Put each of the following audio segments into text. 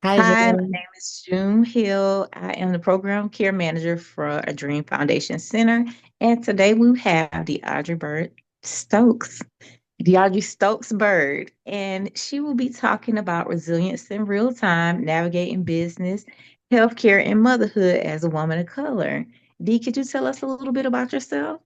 Hi, Hi, my Jen. name is June Hill. I am the program care manager for a Dream Foundation Center. And today we have Deaudrey Stokes Bird, and she will be talking about resilience in real time, navigating business, healthcare, and motherhood as a woman of color. Dee, could you tell us a little bit about yourself?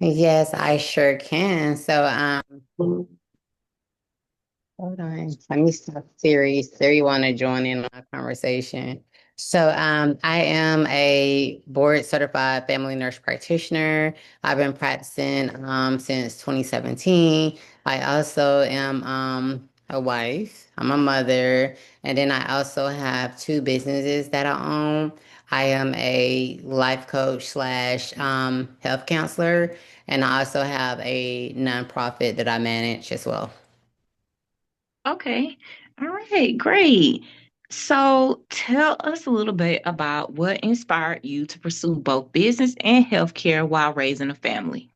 Yes, I sure can. Hold on. Let me stop Siri. Siri want to join in on our conversation. I am a board certified family nurse practitioner. I've been practicing since 2017. I also am a wife. I'm a mother, and then I also have two businesses that I own. I am a life coach slash health counselor, and I also have a nonprofit that I manage as well. Okay. All right, great. So tell us a little bit about what inspired you to pursue both business and healthcare while raising a family.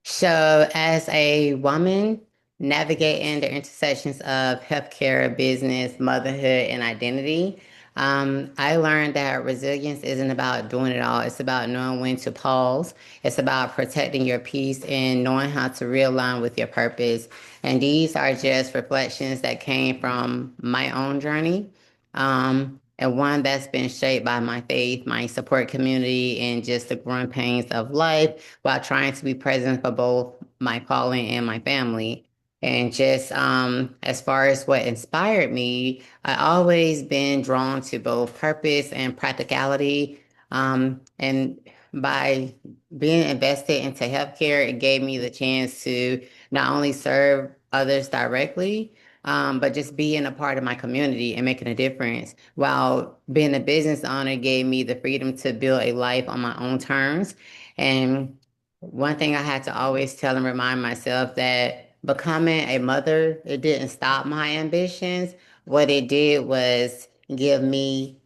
So, as a woman navigating the intersections of healthcare, business, motherhood, and identity, I learned that resilience isn't about doing it all. It's about knowing when to pause. It's about protecting your peace and knowing how to realign with your purpose. And these are just reflections that came from my own journey. And one that's been shaped by my faith, my support community, and just the growing pains of life while trying to be present for both my calling and my family. And just as far as what inspired me, I always been drawn to both purpose and practicality. And by being invested into healthcare, it gave me the chance to not only serve others directly, but just being a part of my community and making a difference. While being a business owner gave me the freedom to build a life on my own terms. And one thing I had to always tell and remind myself that becoming a mother, it didn't stop my ambitions. What it did was give me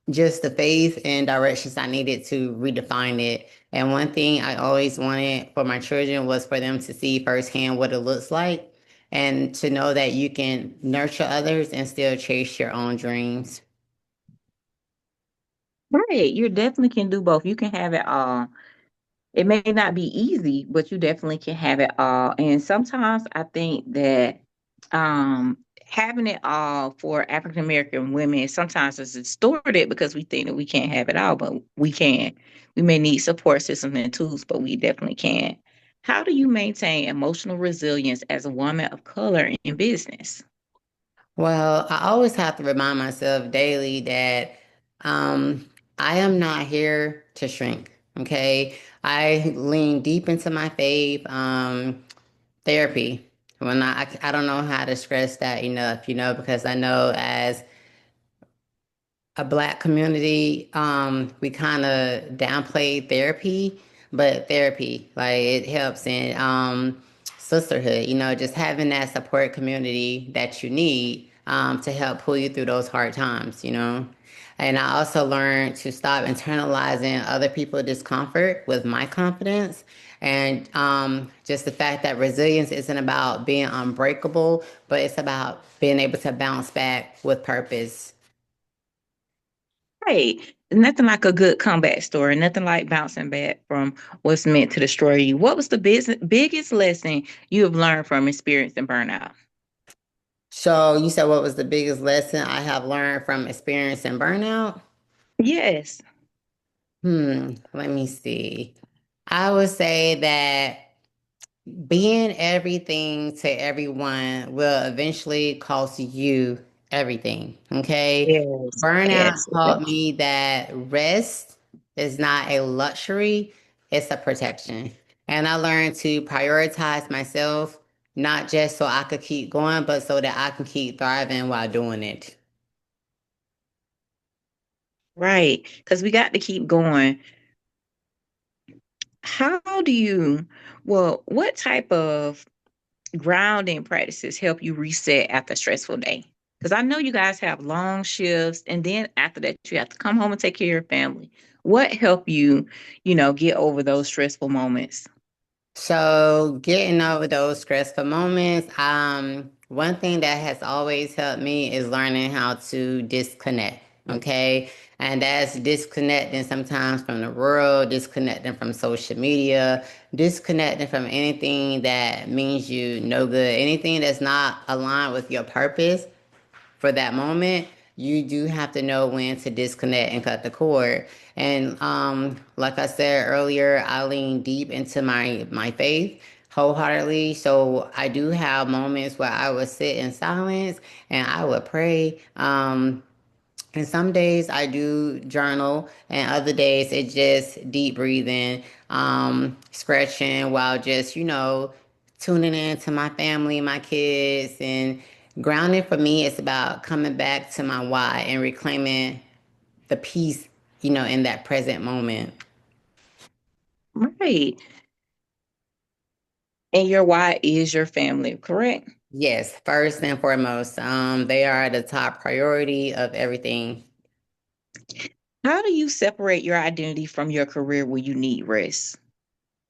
just the faith and directions I needed to redefine it. And one thing I always wanted for my children was for them to see firsthand what it looks like and to know that you can nurture others and still chase your own dreams. Right, you definitely can do both. You can have it all. It may not be easy, but you definitely can have it all. And sometimes I think that having it all for African American women sometimes is distorted because we think that we can't have it all, but we can. We may need support systems and tools, but we definitely can. How do you maintain emotional resilience as a woman of color in business? Well, I always have to remind myself daily that um, I am not here to shrink. Okay. I lean deep into my faith. Therapy. I don't know how to stress that enough, because I know as a black community, we kind of downplay therapy, but therapy, like it helps in sisterhood, just having that support community that you need to help pull you through those hard times. And I also learned to stop internalizing other people's discomfort with my confidence. And just the fact that resilience isn't about being unbreakable, but it's about being able to bounce back with purpose. Right. Nothing like a good comeback story, nothing like bouncing back from what's meant to destroy you. What was the biggest lesson you have learned from experiencing burnout? So you said what was the biggest lesson I have learned from experiencing burnout? Yes. Let me see. I would say that being everything to everyone will eventually cost you everything. Okay. Yes. Burnout Yes. taught me that rest is not a luxury, it's a protection. And I learned to prioritize myself, not just so I could keep going, but so that I can keep thriving while doing it. Right. Because we got to keep going. How do you, well, what type of grounding practices help you reset after a stressful day? Because I know you guys have long shifts, and then after that, you have to come home and take care of your family. What help you, get over those stressful moments? So getting over those stressful moments, one thing that has always helped me is learning how to disconnect. Okay. And that's disconnecting sometimes from the world, disconnecting from social media, disconnecting from anything that means you no good, anything that's not aligned with your purpose for that moment. You do have to know when to disconnect and cut the cord. And like I said earlier, I lean deep into my faith wholeheartedly. So I do have moments where I would sit in silence and I would pray. And some days I do journal, and other days it's just deep breathing, scratching while just, tuning in to my family, my kids, and grounding for me is about coming back to my why and reclaiming the peace, in that present moment. Right. And your why is your family, correct? Yes, first and foremost, they are the top priority of everything. How do you separate your identity from your career when you need rest?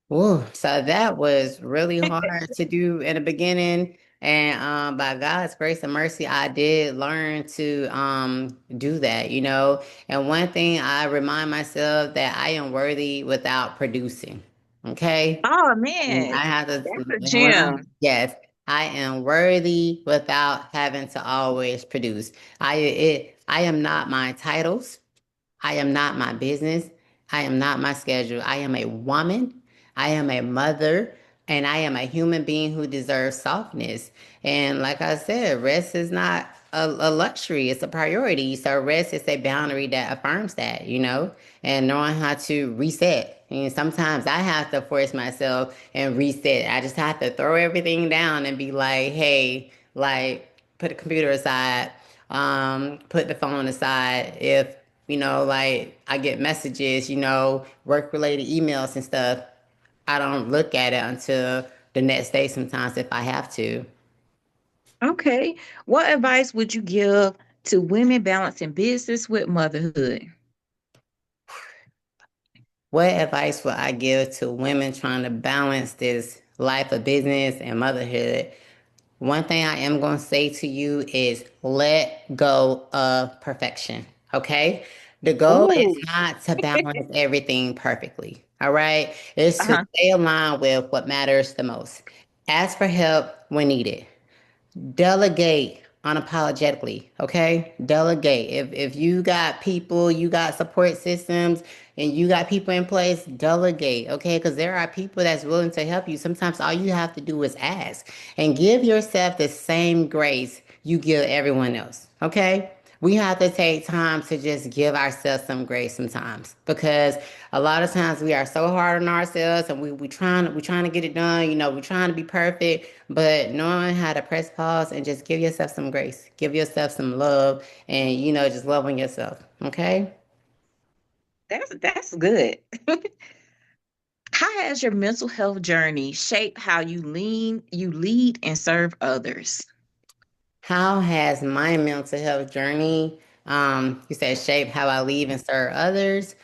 Whoa, so that was really hard to do in the beginning. And by God's grace and mercy, I did learn to do that. And one thing I remind myself that I am worthy without producing. Okay. Oh And man, I have to, that's a gem. yes, I am worthy without having to always produce. I am not my titles. I am not my business. I am not my schedule. I am a woman. I am a mother. And I am a human being who deserves softness. And like I said, rest is not a luxury, it's a priority. So, rest is a boundary that affirms that, and knowing how to reset. And sometimes I have to force myself and reset. I just have to throw everything down and be like, hey, like, put the computer aside, put the phone aside. If like I get messages, work related emails and stuff, I don't look at it until the next day sometimes if I have to. Okay. What advice would you give to women balancing business with motherhood? What advice would I give to women trying to balance this life of business and motherhood? One thing I am going to say to you is let go of perfection. Okay. The goal is Oh, not to balance everything perfectly. All right. It's to uh-huh. stay aligned with what matters the most. Ask for help when needed. Delegate unapologetically, okay? Delegate. If you got people, you got support systems, and you got people in place, delegate, okay? Because there are people that's willing to help you. Sometimes all you have to do is ask and give yourself the same grace you give everyone else, okay? We have to take time to just give ourselves some grace sometimes because a lot of times we are so hard on ourselves and we trying to get it done, we're trying to be perfect, but knowing how to press pause and just give yourself some grace, give yourself some love, and just love on yourself. Okay. That's good. How has your mental health journey shaped how you lead and serve others? How has my mental health journey, you said, shaped how I leave and serve others?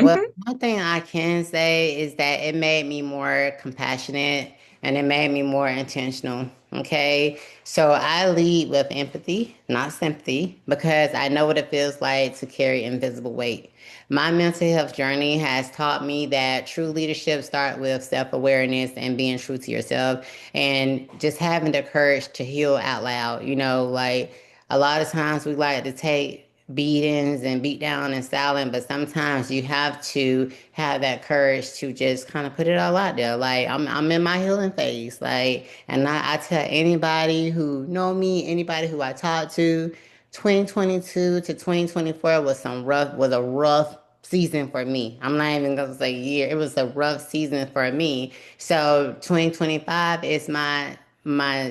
Well, Mhm. one thing I can say is that it made me more compassionate and it made me more intentional. Okay. So I lead with empathy, not sympathy, because I know what it feels like to carry invisible weight. My mental health journey has taught me that true leadership starts with self awareness and being true to yourself and just having the courage to heal out loud. Like a lot of times we like to take beatings and beat down and silent, but sometimes you have to have that courage to just kind of put it all out there. Like I'm in my healing phase. Like, and I tell anybody who know me, anybody who I talk to, 2022 to 2024 was a rough season for me. I'm not even gonna say year. It was a rough season for me. So 2025 is my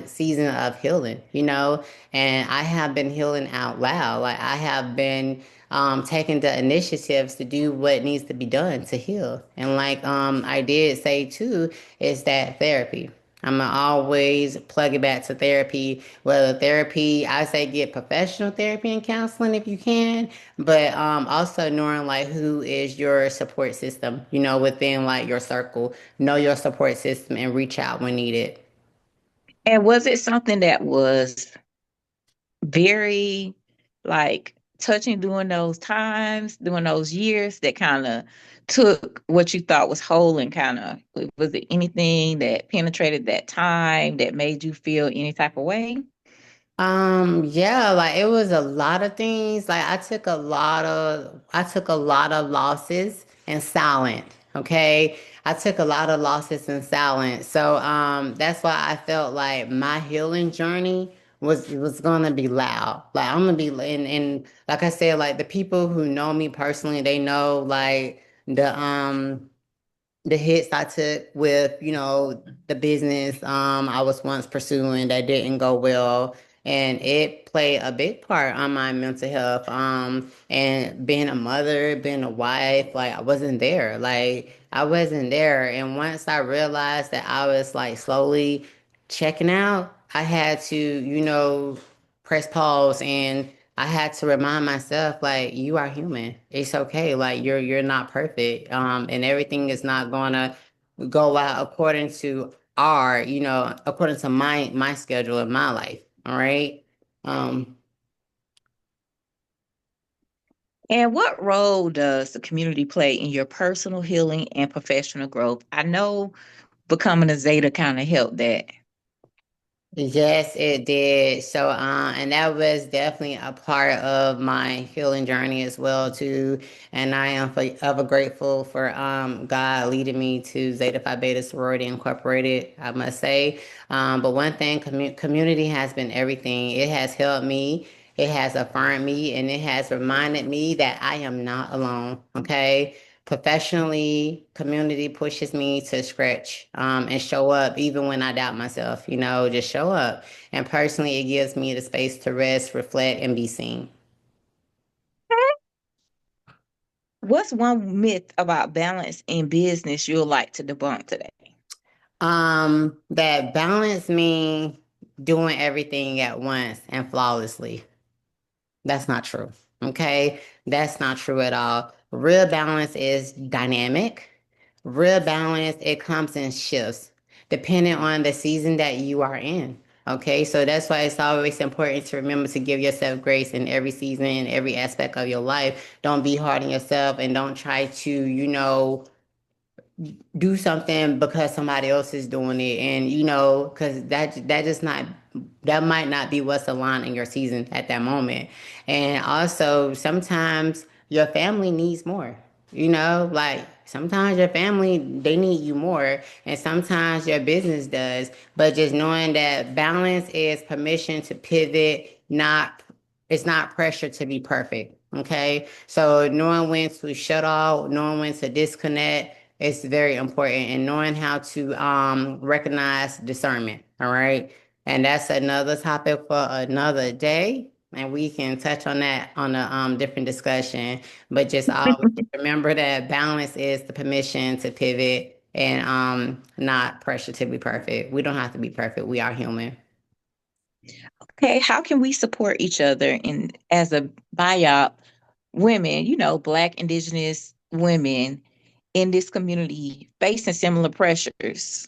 season of healing, and I have been healing out loud. Like I have been taking the initiatives to do what needs to be done to heal. And like I did say too, is that therapy. I'm gonna always plug it back to therapy. Whether therapy, I say get professional therapy and counseling if you can, but also knowing like who is your support system, within like your circle. Know your support system and reach out when needed. And was it something that was very like touching during those times, during those years that kind of took what you thought was whole and kind of was it anything that penetrated that time that made you feel any type of way? Yeah, like it was a lot of things. Like I took a lot of losses in silent. Okay. I took a lot of losses in silence. So that's why I felt like my healing journey was gonna be loud. Like I'm gonna be and like I said, like the people who know me personally, they know like the hits I took with, the business I was once pursuing that didn't go well. And it played a big part on my mental health. And being a mother, being a wife, like I wasn't there. Like I wasn't there. And once I realized that I was like slowly checking out, I had to, press pause and I had to remind myself, like, you are human. It's okay. Like you're not perfect. And everything is not gonna go out according to according to my schedule in my life. All right. Um, And what role does the community play in your personal healing and professional growth? I know becoming a Zeta kind of helped that. Yes, it did. So, and that was definitely a part of my healing journey as well too. And I am ever grateful for God leading me to Zeta Phi Beta Sorority Incorporated, I must say. But one thing, community has been everything. It has helped me. It has affirmed me, and it has reminded me that I am not alone. Okay. Professionally, community pushes me to stretch and show up even when I doubt myself, just show up. And personally, it gives me the space to rest, reflect, and be seen. What's one myth about balance in business you'd like to debunk today? That balance means doing everything at once and flawlessly. That's not true. Okay. That's not true at all. Real balance is dynamic. Real balance, it comes in shifts depending on the season that you are in. Okay. So that's why it's always important to remember to give yourself grace in every season, in every aspect of your life. Don't be hard on yourself and don't try to, do something because somebody else is doing it and because that might not be what's aligned in your season at that moment. And also sometimes your family needs more, like sometimes your family, they need you more and sometimes your business does, but just knowing that balance is permission to pivot, not it's not pressure to be perfect. Okay. So knowing when to shut off, knowing when to disconnect, it's very important, and knowing how to recognize discernment. All right. And that's another topic for another day. And we can touch on that on a different discussion. But just always remember that balance is the permission to pivot and not pressure to be perfect. We don't have to be perfect. We are human. Okay, how can we support each other in as a BIOP women, Black Indigenous women in this community facing similar pressures?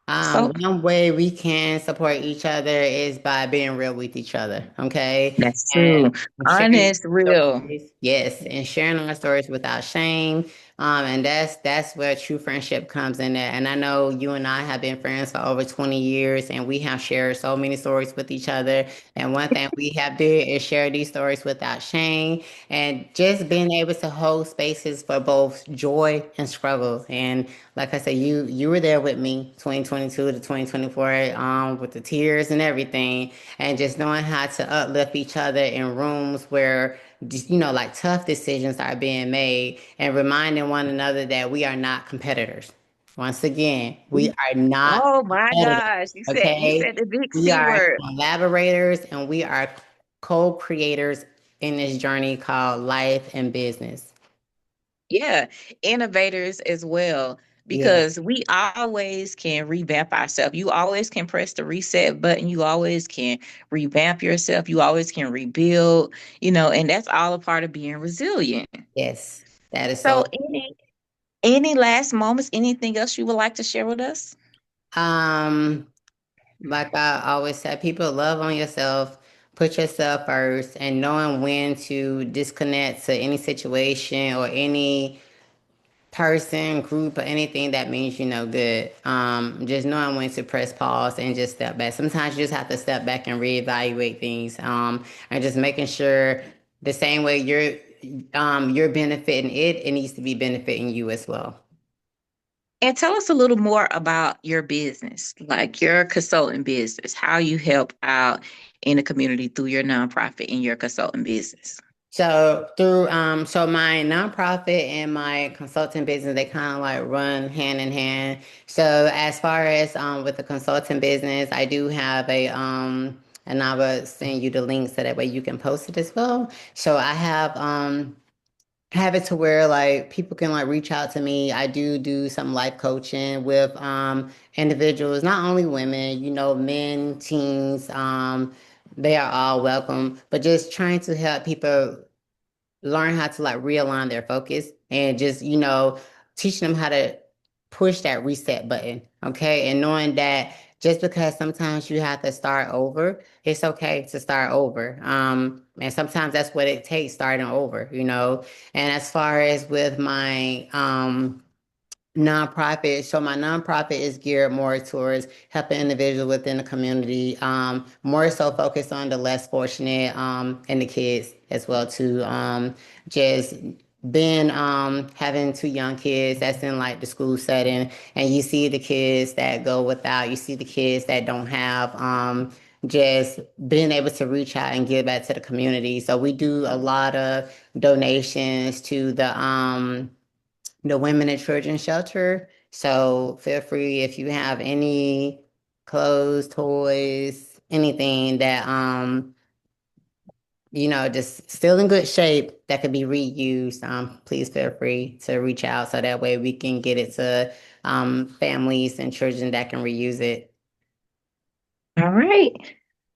So One way we can support each other is by being real with each other, okay? that's And true. sharing Honest, real. stories, yes, and sharing our stories without shame. And that's where true friendship comes in there. And I know you and I have been friends for over 20 years, and we have shared so many stories with each other. And one thing we have did is share these stories without shame, and just being able to hold spaces for both joy and struggle. And like I said, you were there with me 2022 to 2024 with the tears and everything, and just knowing how to uplift each other in rooms where just, like tough decisions are being made, and reminding one another that we are not competitors. Once again, we are not Oh my competitors, gosh, you said okay? the big We C are word. collaborators and we are co-creators in this journey called life and business. Yeah, innovators as well. Yeah. because we always can revamp ourselves. You always can press the reset button. You always can revamp yourself. You always can rebuild, and that's all a part of being resilient. Yes. That is So so. any last moments, anything else you would like to share with us? Um, like I always said, people love on yourself, put yourself first, and knowing when to disconnect to any situation or any person, group, or anything that means you know good. Just knowing when to press pause and just step back. Sometimes you just have to step back and reevaluate things. And just making sure the same way you're benefiting it, it needs to be benefiting you as well. And tell us a little more about your business, like your consulting business, how you help out in the community through your nonprofit and your consulting business. So my nonprofit and my consulting business, they kind of like run hand in hand. So as far as with the consulting business, I do have and I will send you the link so that way you can post it as well. So I have it to where like people can like reach out to me. I do some life coaching with individuals, not only women, men, teens, they are all welcome, but just trying to help people learn how to like realign their focus and just, teaching them how to push that reset button. Okay. And knowing that just because sometimes you have to start over, it's okay to start over. And sometimes that's what it takes starting over. And as far as with my, nonprofit. So my nonprofit is geared more towards helping individuals within the community, more so focused on the less fortunate, and the kids as well too. Just being having two young kids that's in like the school setting, and you see the kids that go without, you see the kids that don't have, just being able to reach out and give back to the community. So we do a lot of donations to the Women and Children Shelter. So feel free if you have any clothes, toys, anything that just still in good shape that could be reused. Please feel free to reach out so that way we can get it to families and children that can reuse it. All right.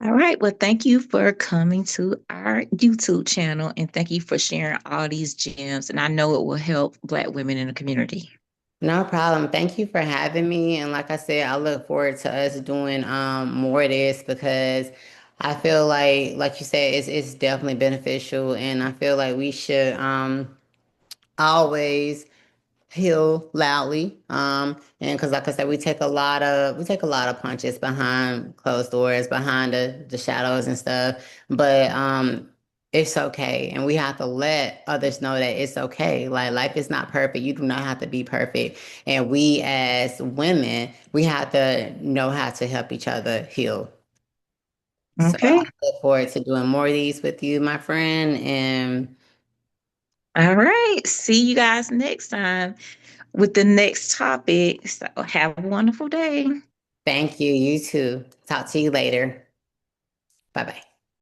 All right. Well, thank you for coming to our YouTube channel and thank you for sharing all these gems. And I know it will help Black women in the community. No problem. Thank you for having me. And like I said, I look forward to us doing more of this because I feel like you said, it's definitely beneficial, and I feel like we should always heal loudly. And because like I said, we take a lot of punches behind closed doors, behind the shadows and stuff. But it's okay. And we have to let others know that it's okay. Like life is not perfect. You do not have to be perfect. And we as women, we have to know how to help each other heal. So I Okay. look forward to doing more of these with you, my friend. And All right. See you guys next time with the next topic. So have a wonderful day. thank you. You too. Talk to you later. Bye bye.